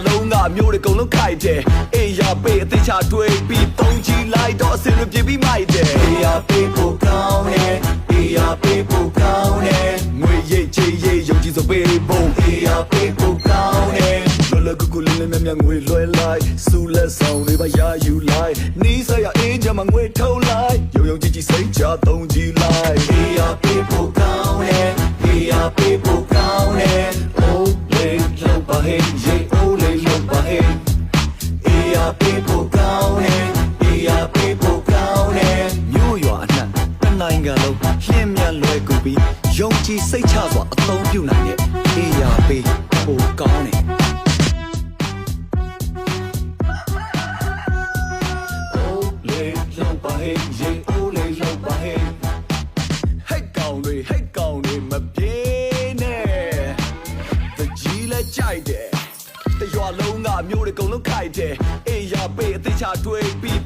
လုံးကမျိုးတွေကုန်လုံးခိုက်တယ်အေးရပေးအသေးချတွေးပြီးသုံးကြည့်လိုက်တော့အစင်ရပြပြီးမိုက်တယ်အေးရပေးဖို့ကောင်းတယ်အေးရပေးဖို့ကောင်းတယ်ငွေရိတ်ချေးရိတ်ယုံကြည်စွာပေးဖို့အေးရပေးဖို့ကောင်းတယ်လောလောကူကူလေးလေးမြတ်မြတ်ငွေလွှဲလိုက်စူလက်ဆောင်တွေပါရယူလိုက်နီးစရအေးချမ်းမငွေထုတ်လိုက်ယုံယုံကြည်ကြည်စိတ်ချသုံးကြည့်လိုက်အေးရပေးဖို့ကောင်းတယ်အေးရပေးဖို့ကောင်းတယ်အိုးလေးလောက်ပါဟဲ့ရေအိုးလေးလောက်ပါဟဲ့အေးရပေးဖို့ကောင်းတယ်အေးရပေးဖို့ကောင်းတယ်မြို့ရွာအနှံ့တနိုင်ငံလုံးလျှင်မြန်လွယ်ကူပြီးယုံကြည်စိတ်ချစွာအသုံးပြုနိုင်တဲ့အေးရပေးဖို့ကောင်းတယ်မျိုးတွေကုန်လုံးခိုက်တယ်အေးရပေးအသေးချတွေးပြီး